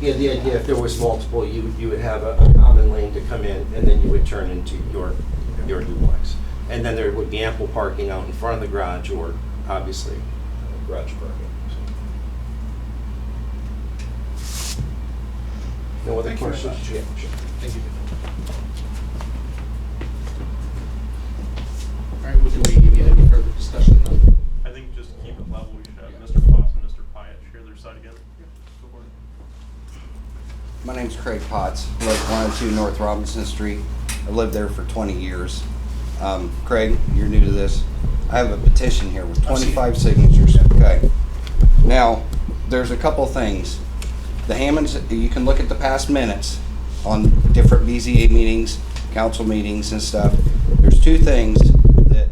Yeah, the idea, if there was multiple, you would have a common lane to come in, and then you would turn into your duplex. And then there would be ample parking out in front of the garage, or obviously, garage parking. No other Thank you very questions? much. Yeah, sure. Thank you. All right, well, do we need any further discussion then? I think just to keep it level, we should have Mr. Potts and Mr. Pyatt share their side again. Go for it. My name's Craig Potts, live 102 North Robinson Street. I've lived there for 20 years. Craig, you're new to this. I have a petition here with 25 signatures. Okay. Now, there's a couple things. The Hammonds, you can look at the past minutes on different BZA meetings, council meetings and stuff. There's two things that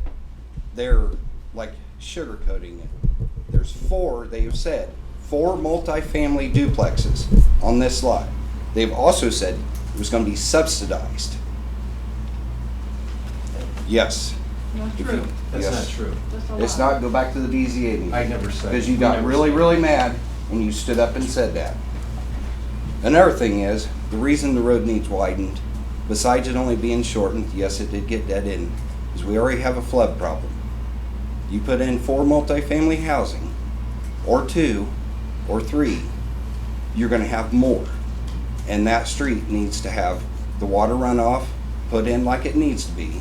they're like sugarcoating it. There's four, they have said, 4 multifamily duplexes on this lot. They've also said it was going to be subsidized. Yes. Not If true. you- That's yes. not true. That's a It's lie. not, go back to the BZA meeting. I never said. Because you we got never really, said. really mad when you stood up and said that. Another thing is, the reason the road needs widened, besides it only being shortened, yes, it did get dead end, is we already have a flood problem. You put in 4 multifamily housing, or 2, or 3, you're gonna have more. And that street needs to have the water runoff put in like it needs to be,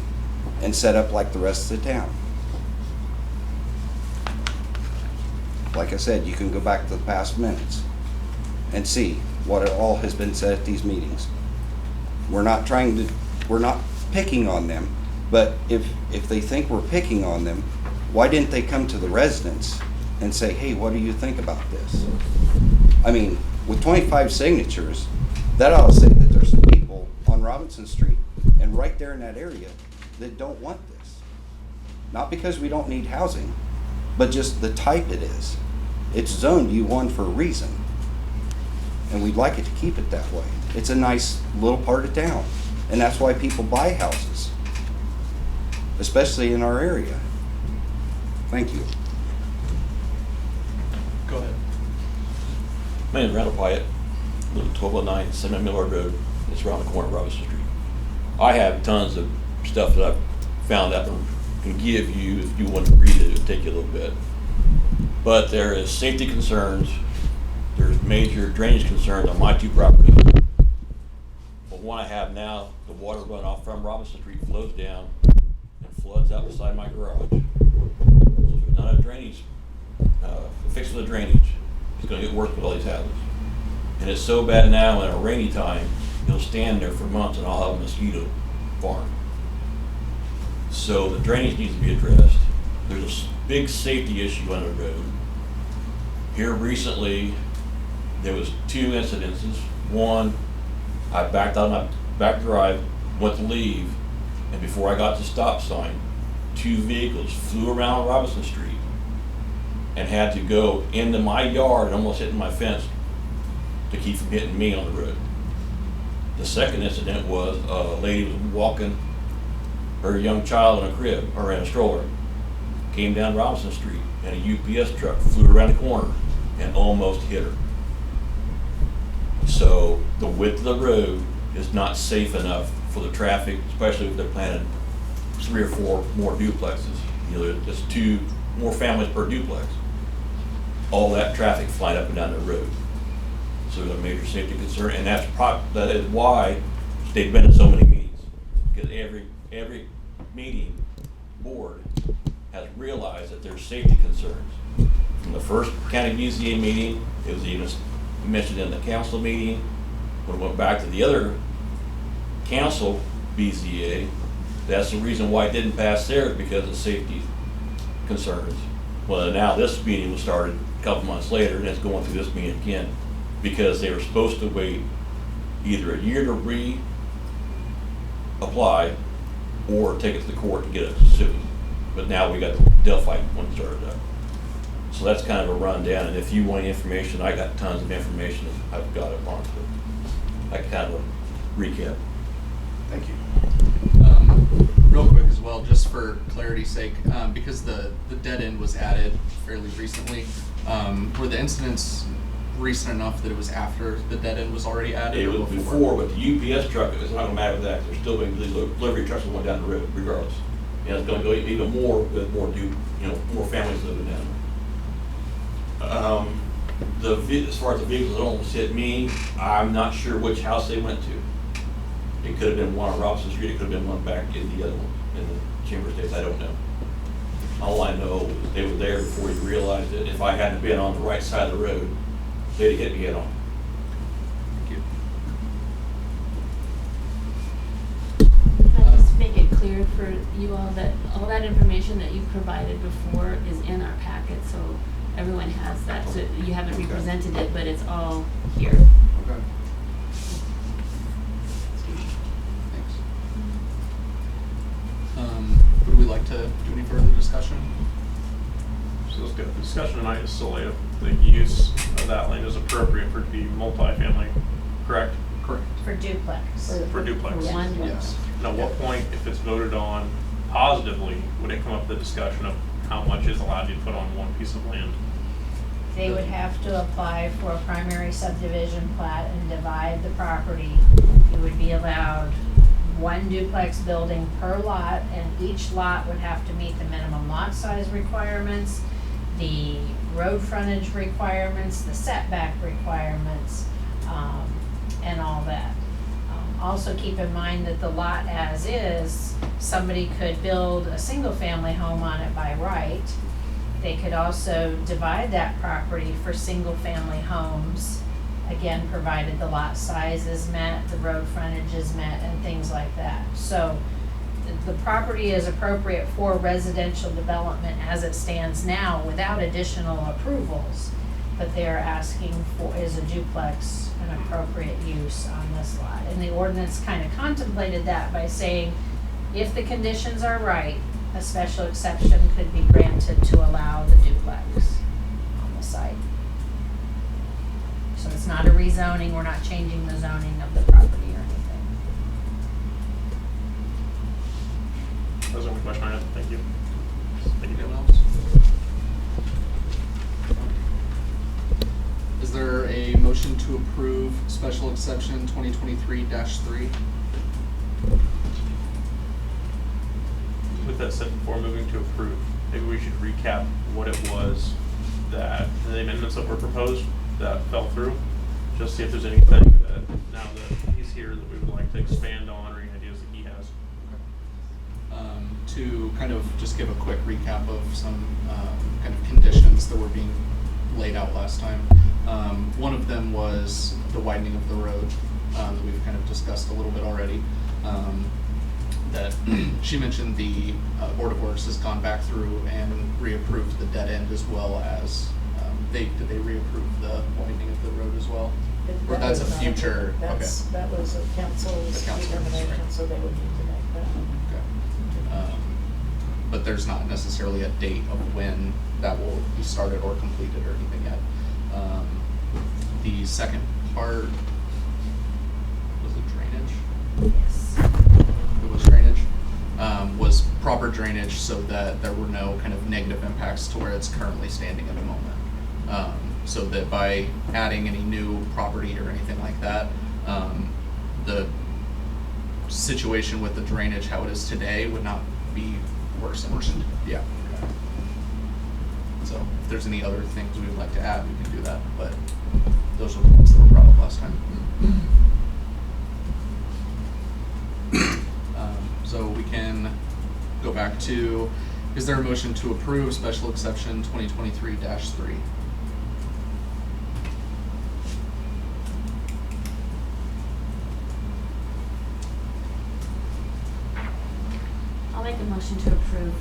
and set up like the rest of the town. Like I said, you can go back to the past minutes and see what it all has been said at these meetings. We're not picking on them, but if they think we're picking on them, why didn't they come to the residents and say, hey, what do you think about this? I mean, with 25 signatures, that ought to say that there's some people on Robinson Street and right there in that area that don't want this. Not because we don't need housing, but just the type it is. It's zoned U1 for a reason. And we'd like it to keep it that way. It's a nice little part of town. And that's why people buy houses, especially in our area. Thank you. Go ahead. My name is Randall Pyatt, live at 1209 Seminole Millard Road. It's around the corner of Robinson Street. I have tons of stuff that I've found out and can give you if you want to read it. It'll take you a little bit. But there is safety concerns. There's major drainage concerns on my 2 properties. But one I have now, the water runoff from Robinson Street flows down and floods out beside my garage. So if there's not a drainage, fix the drainage, it's going to get worse with all these houses. And it's so bad now in a rainy time, it'll stand there for months and I'll have a mosquito farm. So the drainage needs to be addressed. There's a big safety issue on the road. Here recently, there was 2 incidences. One, I backed out my back drive, went to leave, and before I got to the stop sign, 2 vehicles flew around Robinson Street and had to go into my yard and almost hitting my fence to keep from hitting me on the road. The second incident was a lady was walking her young child in a crib or in a stroller, came down Robinson Street, and a UPS truck flew around the corner and almost hit her. So the width of the road is not safe enough for the traffic, especially if they're planning 3 or 4 more duplexes. You know, there's 2 more families per duplex. All that traffic flying up and down the road. So there's a major safety concern, and that is why they've been in so many meetings. Because every meeting board has realized that there's safety concerns. From the first county BZA meeting, it was even mentioned in the council meeting. When it went back to the other council BZA, that's the reason why it didn't pass there, because of safety concerns. Well, now this meeting was started a couple months later, and it's going through this meeting again, because they were supposed to wait either a year to reapply or take it to the court to get it sued. But now we got the Delphi one started up. So that's kind of a rundown, and if you want any information, I got tons of information. I've got it on it. I kind of a recap. Thank you. Real quick as well, just for clarity's sake, because the dead end was added fairly recently, were the incidents recent enough that it was after the dead end was already added? It or was before, but the UPS truck, it's not gonna matter with that, there's still going to be delivery trucks going down the road regardless. And it's gonna go even more with more more families living down there. As far as the vehicles that almost hit me, I'm not sure which house they went to. It could have been one on Robinson Street, it could have been one back in the other one, in the Chamber Estates, I don't know. All I know is they were there before he realized it. If I hadn't been on the right side of the road, they'd have hit me head on. Thank you. Can I just make it clear for you all that all that information that you provided before is in our packet, so everyone has that. So you haven't Okay. represented it, but it's all here. Okay. Thanks. Would we like to do any further discussion? So let's get the discussion tonight is solely if the use of that land is appropriate for it to be multifamily, correct? Correct. For duplex. For duplex. For one Yes. And at what point, if it's voted on positively, would it come up the discussion of how much is allowed to be put on one piece of land? They would have to apply for a primary subdivision plat and divide the property. You would be allowed one duplex building per lot, and each lot would have to meet the minimum lot size requirements, the road frontage requirements, the setback requirements, and all that. Also keep in mind that the lot as is, somebody could build a single-family home on it by right. They could also divide that property for single-family homes, again, provided the lot size is met, the road frontage is met, and things like that. So the property is appropriate for residential development as it stands now without additional approvals, but they're asking for, is a duplex an appropriate use on this lot? And the ordinance kind of contemplated that by saying, if the conditions are right, a special exception could be granted to allow the duplex on the site. So it's not a rezoning, we're not changing the zoning of the property or anything. That was the only question I had. Thank you. Thank you. Anyone else? Is there a motion to approve special exception 2023-3? With that said, before moving to approve, maybe we should recap what it was that the amendments that were proposed that fell through. Just see if there's anything that now that he's here that we would like to expand on or any ideas that he has. To kind of just give a quick recap of some kind of conditions that were being laid out last time. One of them was the widening of the road that we've kind of discussed a little bit already. That she mentioned the Board of Works has gone back through and reapproved the dead end as well as, did they reapprove the widening of the road as well? Or That that's a was not future, approved. That's- okay. That was a council's The council, determination, right. so they would need to make that. Okay. But there's not necessarily a date of when that will be started or completed or anything yet. The second part, was it drainage? Yes. It was drainage, was proper drainage so that there were no kind of negative impacts to where it's currently standing at the moment. So that by adding any new property or anything like that, the situation with the drainage, how it is today, would not be worsened. Yeah. So if there's any other things we would like to add, we can do that, but those are the ones that were brought up last time. So we can go back to, is there a motion to approve special exception 2023-3? I'll make a motion to approve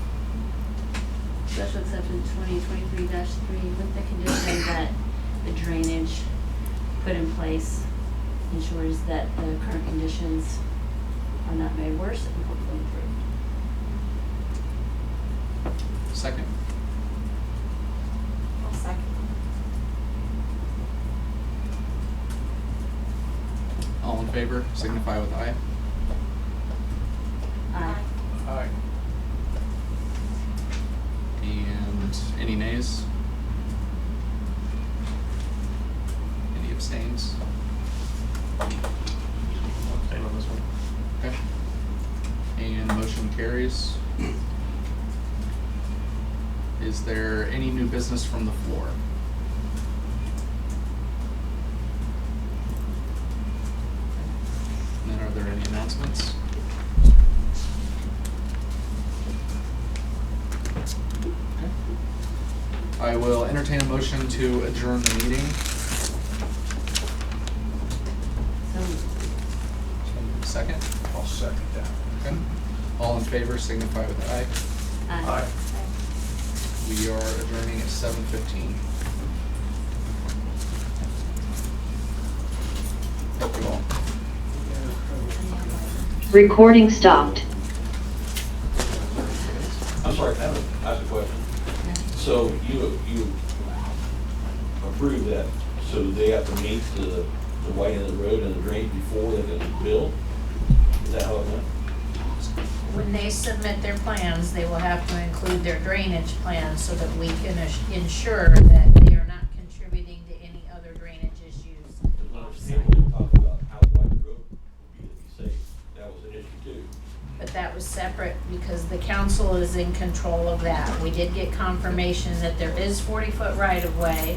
special exception 2023-3 with the condition that the drainage put in place ensures that the current conditions are not made worse and hopefully improved. Second. I'll second. All in favor, signify with aye. Aye. Aye. And any nays? abstains? Same on this one. Okay. And motion carries. Is there any new business from the floor? And then are there any announcements? Okay. I will entertain a motion to adjourn the meeting. So, Second? I'll second that. Okay. All in favor signify with aye. aye. We are adjourning at 7:15. Thank you all. Recording stopped. I'm sorry, I have a question. So you approve that, so they have to meet the widening of the road and the drainage before they can build? Is that how it went? When they submit their plans, they will have to include their drainage plans so that we can ensure that they are not contributing to any other drainage issues. Because understandably, we talked about how wide the road would be to be safe. That was an issue too. But that was separate because the council is in control of that. We did get confirmation that there is 40-foot right-of-way.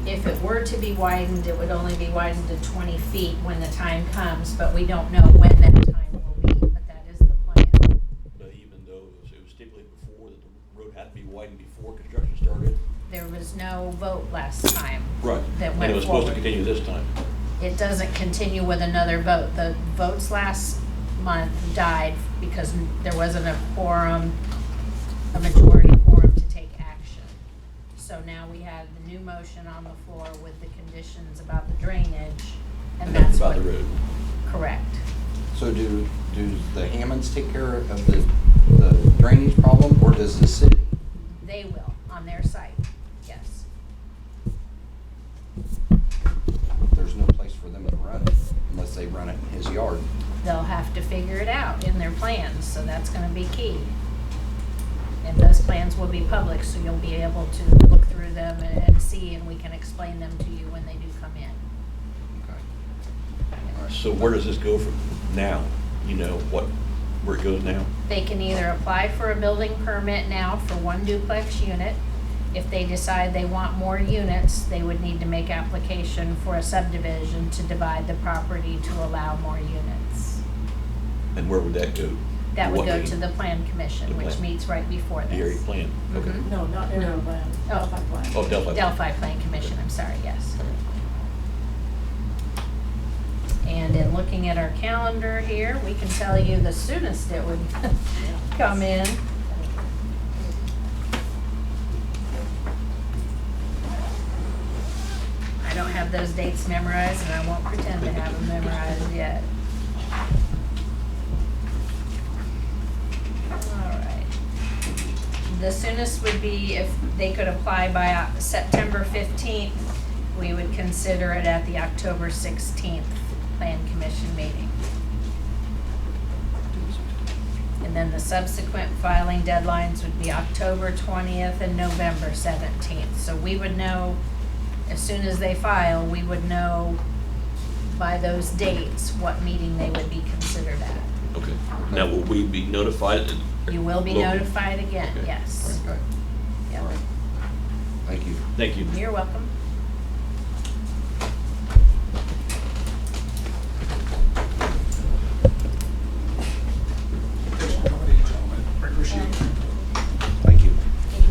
If it were to be widened, it would only be widened to 20 feet when the time comes, but we don't know when that time will be, but that is the plan. But even though it was stipulated before that the road had to be widened before construction started? There was no vote last time. Right. That And went it was supposed to forward. continue this time? It doesn't continue with another vote. The votes last month died because there wasn't a quorum, a majority quorum to take action. So now we have the new motion on the floor with the conditions about the drainage, and Nothing that's about what. the road? Correct. So do the Hammonds take care of the drainage problem, or does the city? They will, on their site, yes. There's no place for them to run it unless they run it in his yard. They'll have to figure it out in their plans, so that's gonna be key. And those plans will be public, so you'll be able to look through them and see, and we can explain them to you when they do come in. Okay. So where does this go from now? You know, where it goes now? They can either apply for a building permit now for one duplex unit. If they decide they want more units, they would need to make application for a subdivision to divide the property to allow more units. And where would that go? That would What go meeting? to the plan commission, The which plan. meets right before this. The area plan? Okay. Mhm. No, not area plan, Delphi plan. Oh, Delphi. Delphi Plan Commission, I'm sorry, yes. And in looking at our calendar here, we can tell you the soonest it would come in. I don't have those dates memorized, and I won't pretend to have them memorized yet. All right. The soonest would be if they could apply by September 15th, we would consider it at the October 16th Plan Commission meeting. And then the subsequent filing deadlines would be October 20th and November 17th. So we would know, as soon as they file, we would know by those dates what meeting they would be considered at. Okay. Now, will we be notified? You will be Locally? notified again, Okay. yes. Okay. Yep. All right. Thank you. Thank you. You're welcome.